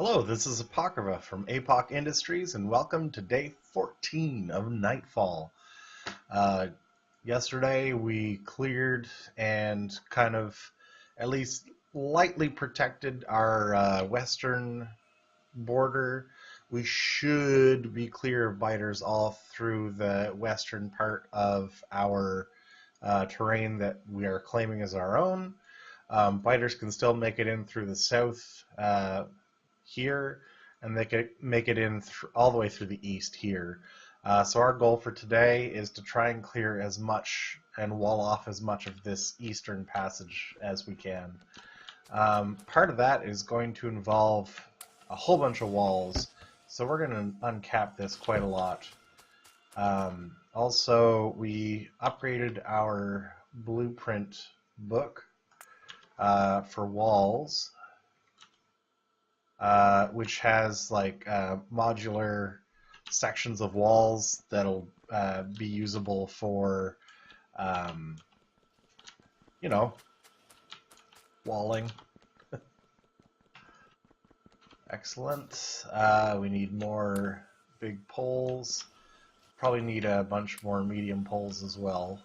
Hello, this is Apocrypha from APOC Industries, and welcome to day 14 of Nightfall. Uh, Yesterday we cleared and kind of at least lightly protected our western border. We should be clear of biters all through the western part of our terrain that we are claiming as our own. Biters can still make it in through the south here, and they could make it in all the way through the east here. So our goal for today is to try and clear as much and wall off as much of this eastern passage as we can. Part of that is going to involve a whole bunch of walls, so we're going to uncap this quite a lot. Also, we upgraded our blueprint book for walls, which has like modular sections of walls that'll be usable for, you know, walling. Excellent. We need more big poles. Probably need a bunch more medium poles as well.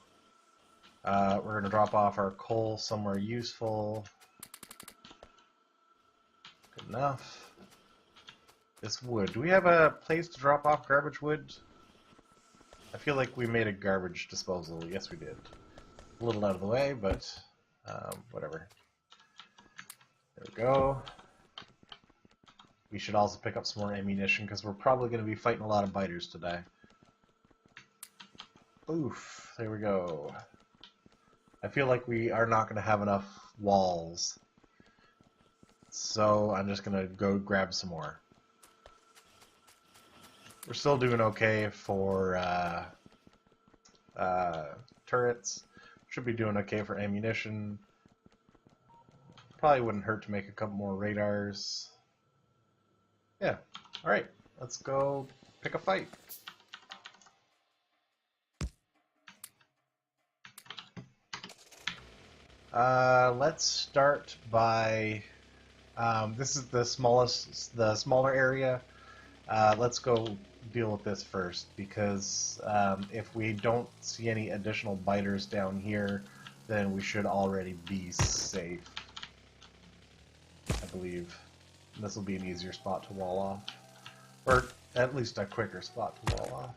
We're going to drop off our coal somewhere useful. Good enough. This wood. Do we have a place to drop off garbage wood? I feel like we made a garbage disposal. Yes, we did. A little out of the way, but whatever. There we go. We should also pick up some more ammunition because we're probably going to be fighting a lot of biters today. Oof. There we go. I feel like we are not going to have enough walls. So I'm just going to go grab some more. We're still doing okay for turrets. Should be doing okay for ammunition. Probably wouldn't hurt to make a couple more radars. Yeah. Alright. Let's go pick a fight. Let's start by... this is the smaller area. Let's go deal with this first, because if we don't see any additional biters down here, then we should already be safe. I believe this will be an easier spot to wall off, or at least a quicker spot to wall off.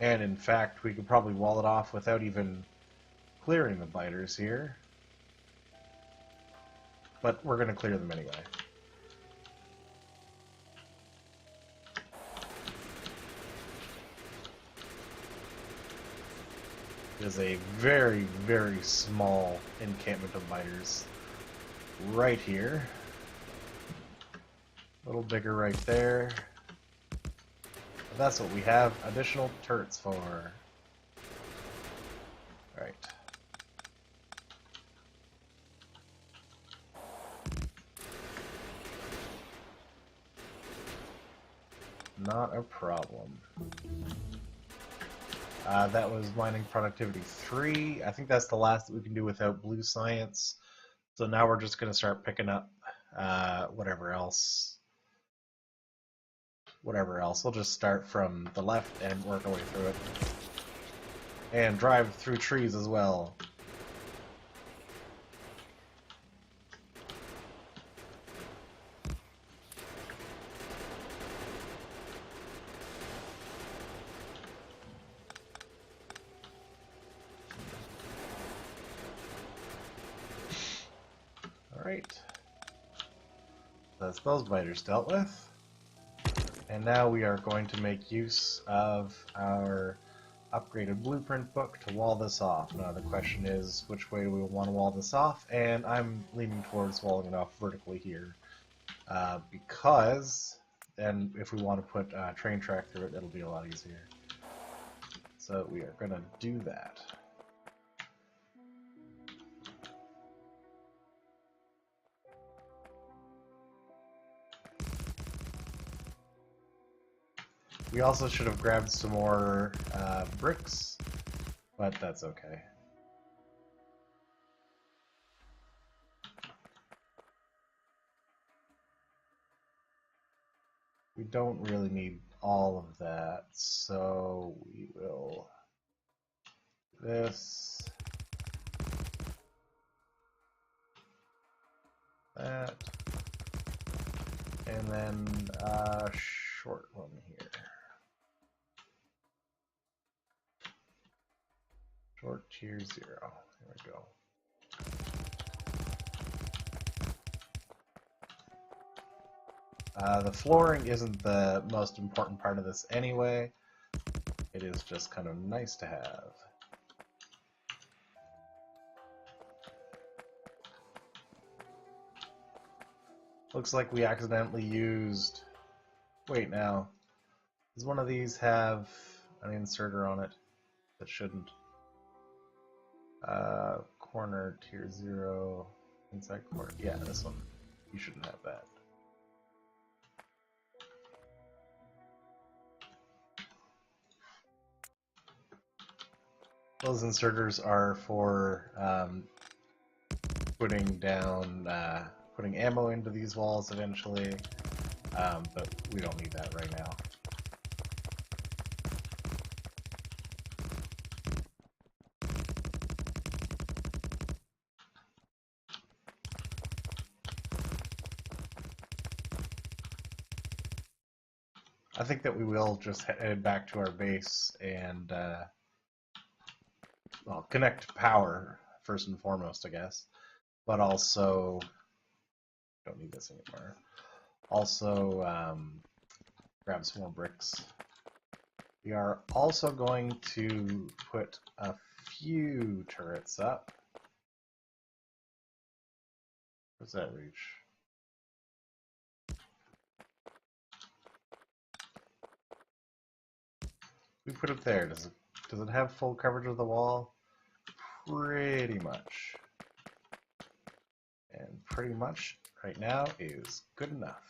And in fact, we could probably wall it off without even clearing the biters here. But we're going to clear them anyway. There's a very, very small encampment of biters right here. A little bigger right there. But that's what we have additional turrets for. Alright. Not a problem. That was mining productivity 3. I think that's the last that we can do without blue science. So now we're just going to start picking up whatever else. We'll just start from the left and work our way through it. And drive through trees as well. Alright. That's those biters dealt with. And now we are going to make use of our upgraded blueprint book to wall this off. Now the question is, which way do we want to wall this off? And I'm leaning towards walling it off vertically here. Because then if we want to put a train track through it, it'll be a lot easier. So we are going to do that. We also should have grabbed some more bricks, but that's okay. we don't really need all of that, so we will do this, that, and then a short one here. Short tier 0. There we go. The flooring isn't the most important part of this anyway. It is just kind of nice to have. Looks like we accidentally used... Wait now. Does one of these have an inserter on it that shouldn't? Corner tier 0, inside corner. Yeah, this one. You shouldn't have that. Those inserters are for putting ammo into these walls eventually, but we don't need that right now. I think that we will just head back to our base and well, connect power first and foremost, I guess, but also don't need this anymore. Also, grab some more bricks. We are also going to put a few turrets up. What's that reach? We put it there. Does it have full coverage of the wall? Pretty much. And pretty much right now is good enough.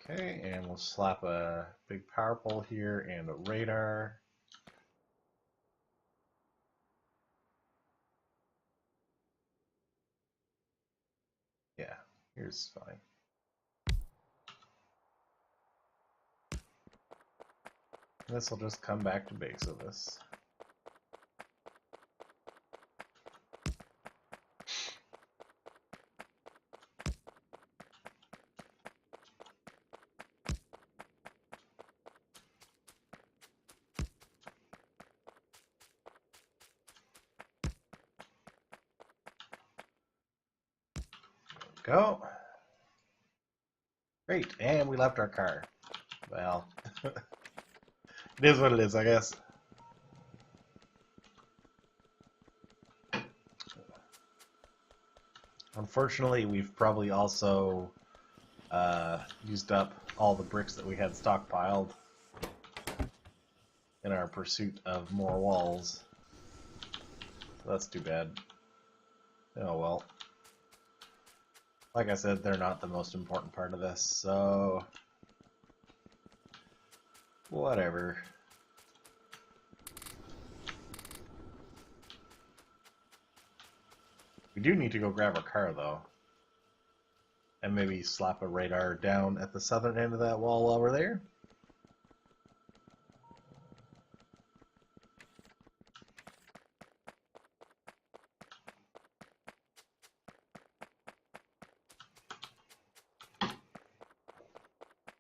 Okay, and we'll slap a big power pole here and a radar. Yeah, here's fine. This will just come back to base of this. Go. Great, and we left our car. Well, it is what it is, I guess. Unfortunately, we've probably also used up all the bricks that we had stockpiled in our pursuit of more walls. So that's too bad. Oh well. Like I said, they're not the most important part of this, so whatever. We do need to go grab our car, though. And maybe slap a radar down at the southern end of that wall while we're there.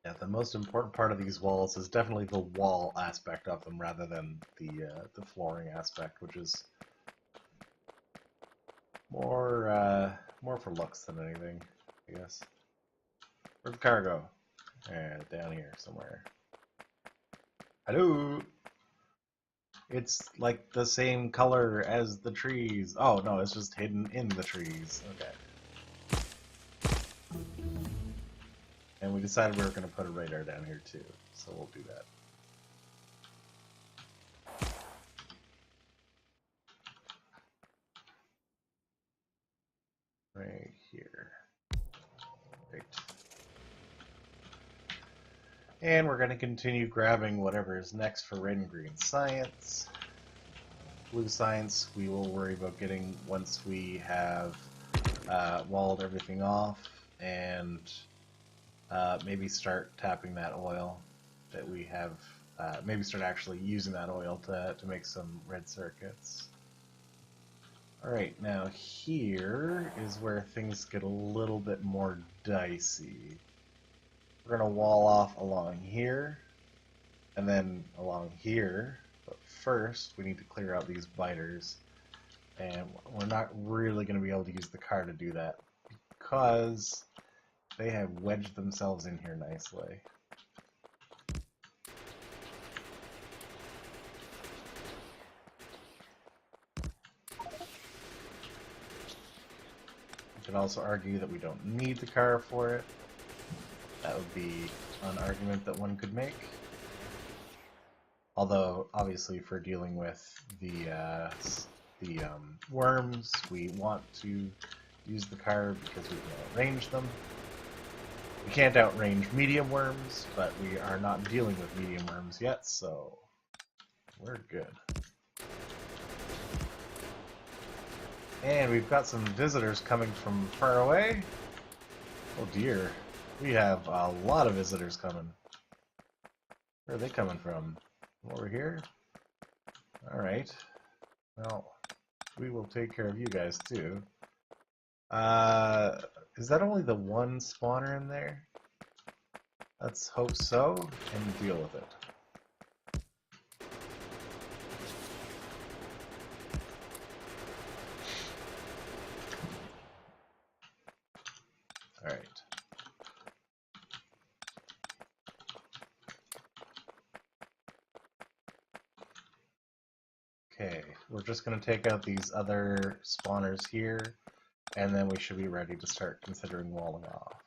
Yeah, the most important part of these walls is definitely the wall aspect of them rather than the flooring aspect, which is more for looks than anything, I guess. Where'd the car go? Down here somewhere. Hello! It's like the same color as the trees. Oh no, it's just hidden in the trees. Okay. And we decided we were going to put a radar down here too, so we'll do that. Right here. Great. And we're going to continue grabbing whatever is next for Red and Green Science, blue science we will worry about getting once we have walled everything off and maybe start tapping that oil that we have. Maybe start actually using that oil to make some red circuits. Alright, now here is where things get a little bit more dicey. We're going to wall off along here, and then along here, but first we need to clear out these biters, and we're not really going to be able to use the car to do that, because they have wedged themselves in here nicely. You could also argue that we don't need the car for it. That would be an argument that one could make. Although, obviously, for dealing with the worms, we want to use the car because we can outrange them. We can't outrange medium worms, but we are not dealing with medium worms yet, so we're good. And we've got some visitors coming from far away. Oh dear, we have a lot of visitors coming. Where are they coming from? Over here? Alright. Well, we will take care of you guys too. Is that only the one spawner in there? Let's hope so, and deal with it. Alright. Okay, we're just going to take out these other spawners here, and then we should be ready to start considering walling off.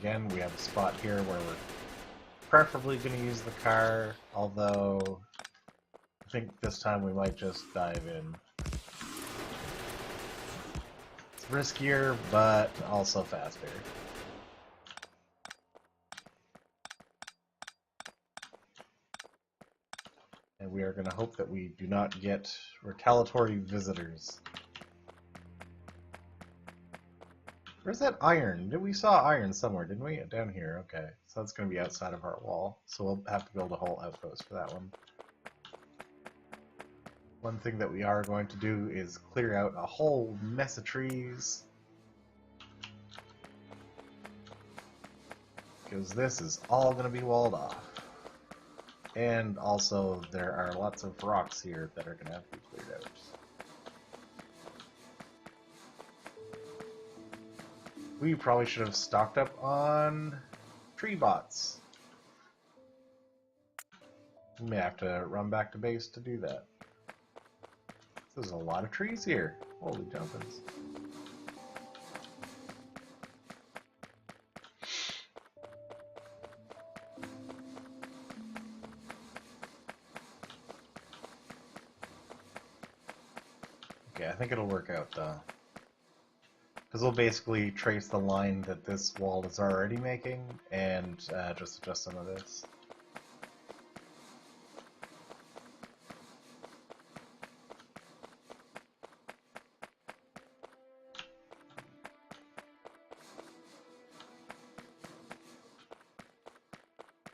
Again, we have a spot here where we're preferably going to use the car, although I think this time we might just dive in. It's riskier, but also faster. And we are going to hope that we do not get retaliatory visitors. Where's that iron? We saw iron somewhere, didn't we? Down here, okay. So that's going to be outside of our wall. So we'll have to build a whole outpost for that one. One thing that we are going to do is clear out a whole mess of trees. Because this is all going to be walled off. And also, there are lots of rocks here that are going to have to be cleared out. We probably should have stocked up on tree bots. We may have to run back to base to do that. There's a lot of trees here. Holy jumpins. Okay, I think it'll work out though. Because we'll basically trace the line that this wall is already making and just adjust some of this.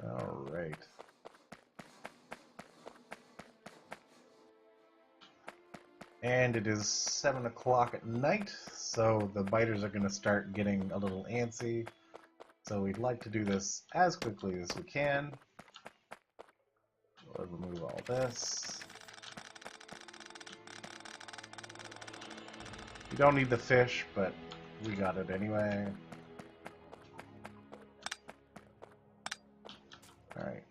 Alright. And it is 7 o'clock at night, so the biters are going to start getting a little antsy. So we'd like to do this as quickly as we can. We'll remove all this. You don't need the fish, but we got it anyway. Alright.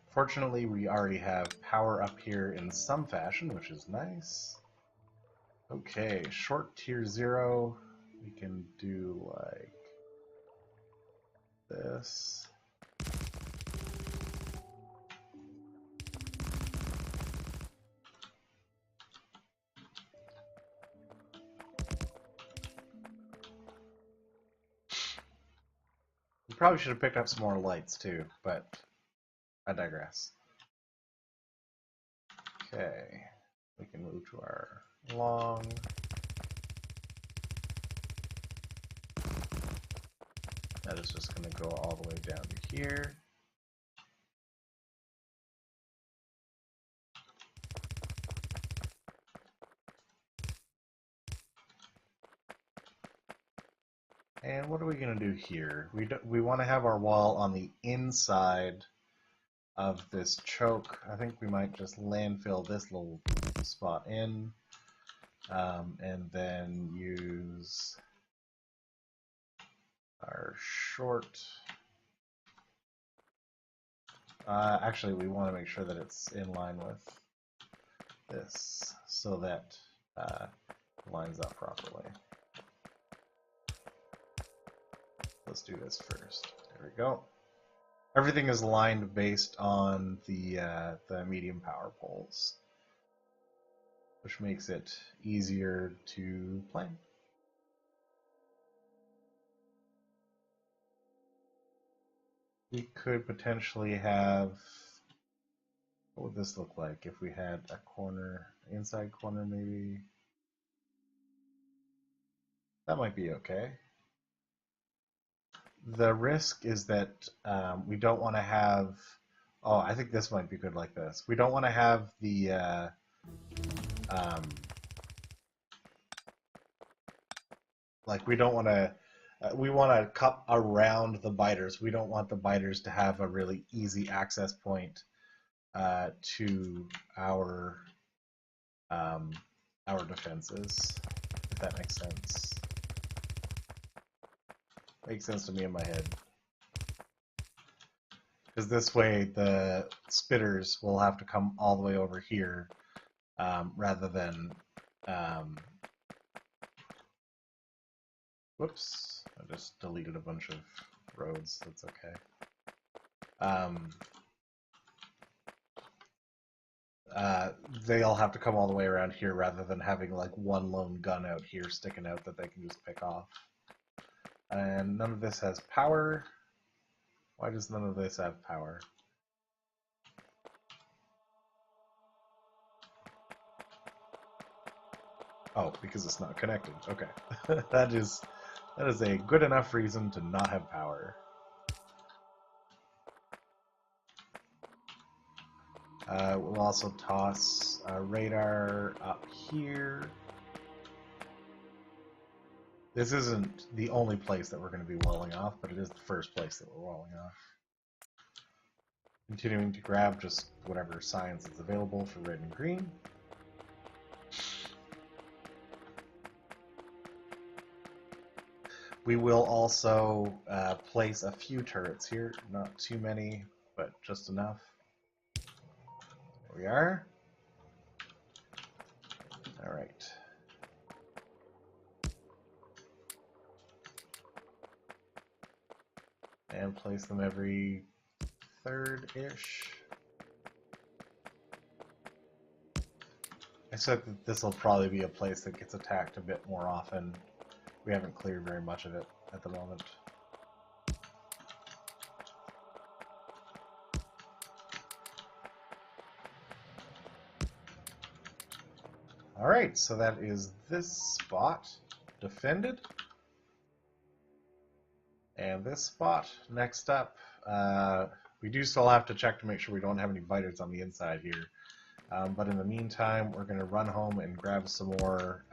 Fortunately, we already have power up here in some fashion, which is nice. Okay, short tier 0. We can do like this. probably should have picked up some more lights too, but I digress. Okay, we can move to our long. That is just going to go all the way down to here. And what are we going to do here? We want to have our wall on the inside of this choke. I think we might just landfill this little spot in, and then use our short. Actually, we want to make sure that it's in line with this so that it lines up properly. Let's do this first. There we go. Everything is lined based on the medium power poles, which makes it easier to plan. We could potentially have, what would this look like if we had a corner, inside corner maybe? That might be okay. The risk is that we don't want to have, oh, I think this might be good like this. We don't want to have the, like we don't want to, we want to cup around the biters. We don't want the biters to have a really easy access point to our defenses, if that makes sense. Makes sense to me in my head. Because this way the spitters will have to come all the way over here rather than... whoops, I just deleted a bunch of roads, that's okay. They'll have to come all the way around here rather than having like one lone gun out here sticking out that they can just pick off. And none of this has power. Why does none of this have power? Oh, because it's not connected. Okay. that is a good enough reason to not have power. We'll also toss a radar up here. This isn't the only place that we're going to be walling off, but it is the first place that we're walling off. Continuing to grab just whatever science is available for red and green. We will also place a few turrets here, not too many, but just enough. There we are. All right. And place them every third-ish. I said that this will probably be a place that gets attacked a bit more often. We haven't cleared very much of it at the moment. Alright, so that is this spot defended. And this spot, next up, we do still have to check to make sure we don't have any biters on the inside here. But in the meantime, we're going to run home and grab some more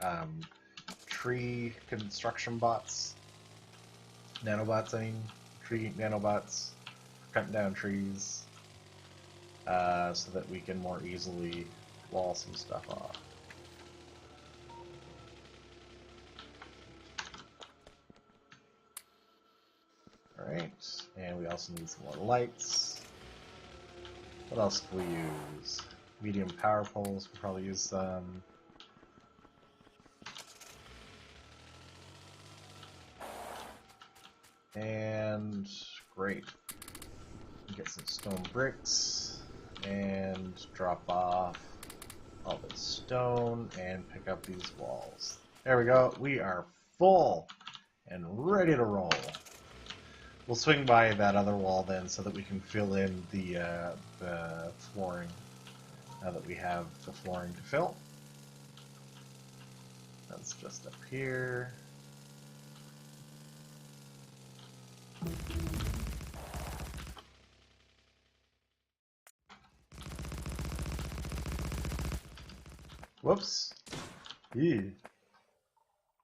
tree construction bots. Nanobots, I mean. Tree nanobots. Cutting down trees. So that we can more easily wall some stuff off. Alright, and we also need some more lights. What else can we use? Medium power poles, we'll probably use some. And great. Get some stone bricks and drop off all the stone and pick up these walls. There we go. We are full and ready to roll. We'll swing by that other wall then so that we can fill in the flooring. Now that we have the flooring to fill. That's just up here. Whoops. Eee.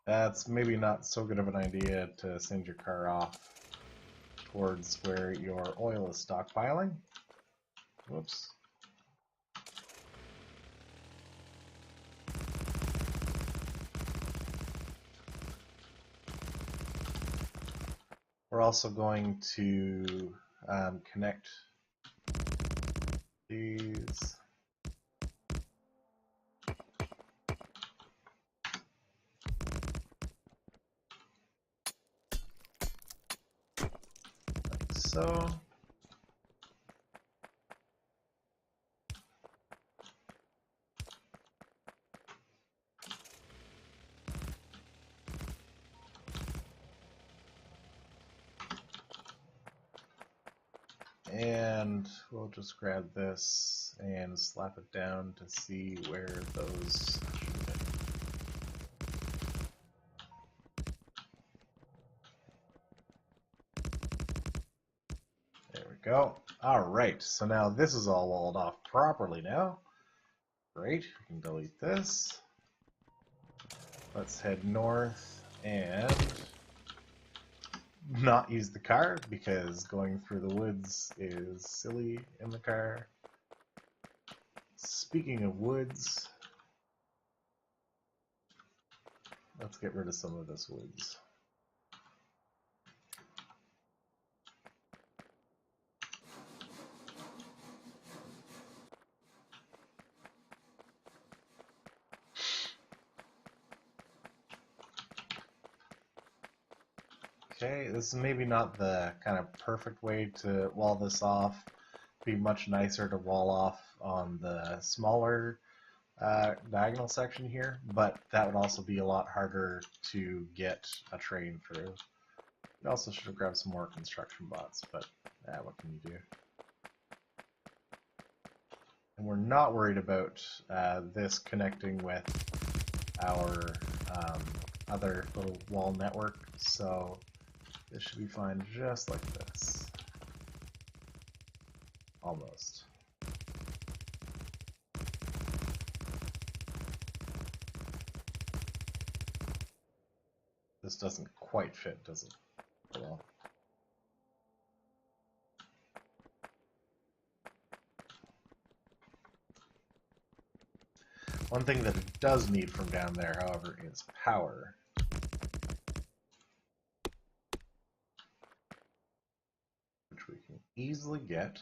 That's maybe not so good of an idea to send your car off towards where your oil is stockpiling. Whoops. We're also going to connect these. Like so. And we'll just grab this and slap it down to see where those should be. There we go. Alright, so now this is all walled off properly now. Great, we can delete this. Let's head north and not use the car because going through the woods is silly in the car. Speaking of woods, let's get rid of some of this woods. Okay, this is maybe not the kind of perfect way to wall this off. It'd be much nicer to wall off on the smaller diagonal section here, but that would also be a lot harder to get a train through. You also should have grabbed some more construction bots, but what can you do? And we're not worried about this connecting with our other little wall network, so this should be fine just like this. Almost. This doesn't quite fit, does it? Well. One thing that it does need from down there, however, is power. Which we can easily get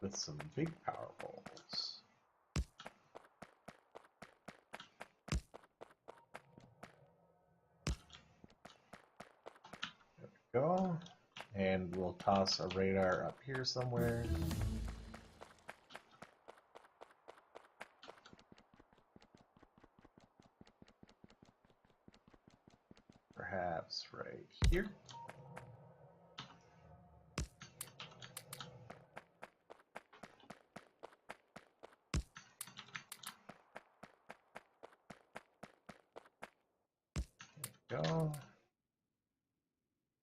with some big power poles. There we go. And we'll toss a radar up here somewhere. Perhaps right here. There we go.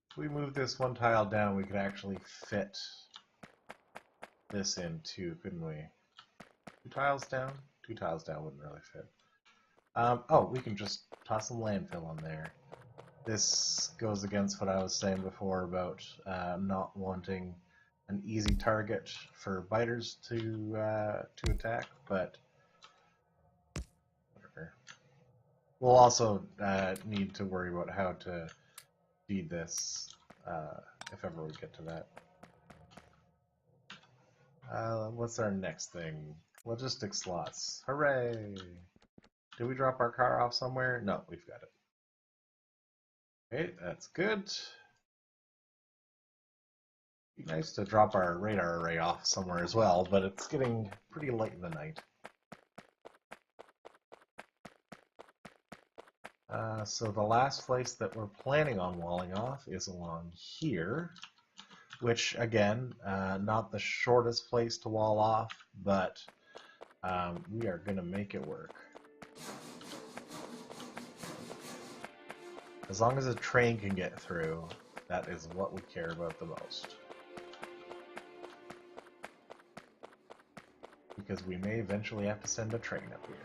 If we move this one tile down, we could actually fit this in too, couldn't we? 2 tiles down? 2 tiles down wouldn't really fit. Oh, we can just toss some landfill on there. This goes against what I was saying before about not wanting an easy target for biters to attack, but whatever. We'll also need to worry about how to feed this if ever we get to that. What's our next thing? Logistics slots. Hooray! Did we drop our car off somewhere? No, we've got it. Okay, that's good. Be nice to drop our radar array off somewhere as well, but it's getting pretty late in the night. So the last place that we're planning on walling off is along here, which again, not the shortest place to wall off, but we are going to make it work. As long as a train can get through, that is what we care about the most. Because we may eventually have to send a train up here.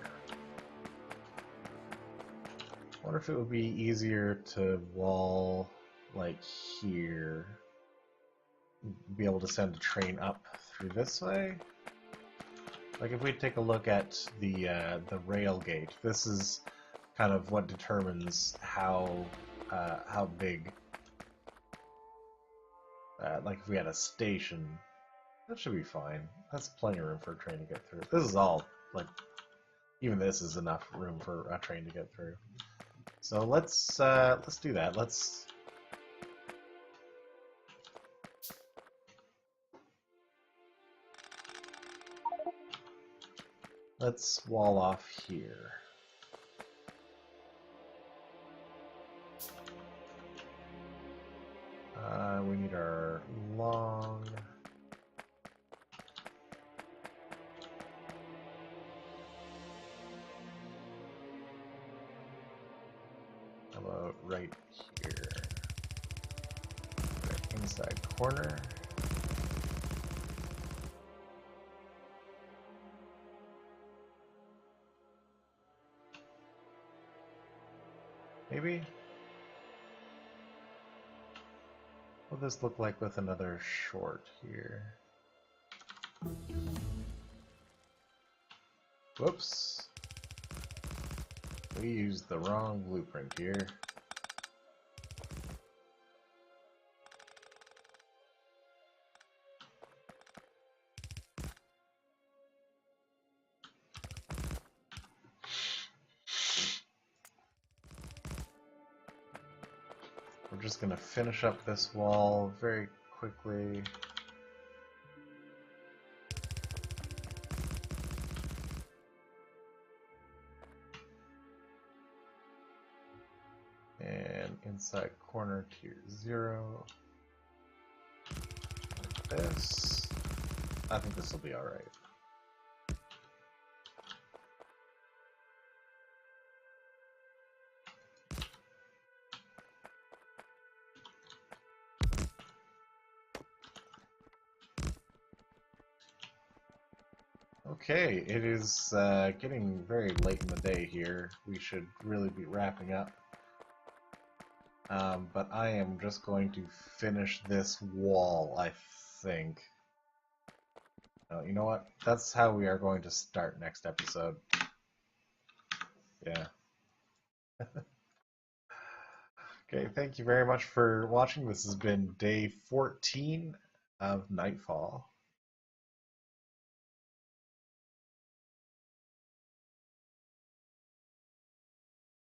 I wonder if it would be easier to wall like here, be able to send a train up through this way. Like if we take a look at the rail gate, this is kind of what determines how big. Like if we had a station, that should be fine. That's plenty of room for a train to get through. This is all like, even this is enough room for a train to get through. So let's do that. Let's wall off here. We need our long. How about right here? Right inside corner. Maybe? What does this look like with another short here? Whoops. We used the wrong blueprint here. We're just going to finish up this wall very quickly. And inside corner tier 0. Like this. I think this will be alright. Okay, it is getting very late in the day here. We should really be wrapping up. But I am just going to finish this wall, I think. You know what? That's how we are going to start next episode. Yeah. Okay, thank you very much for watching. This has been day 14 of Nightfall.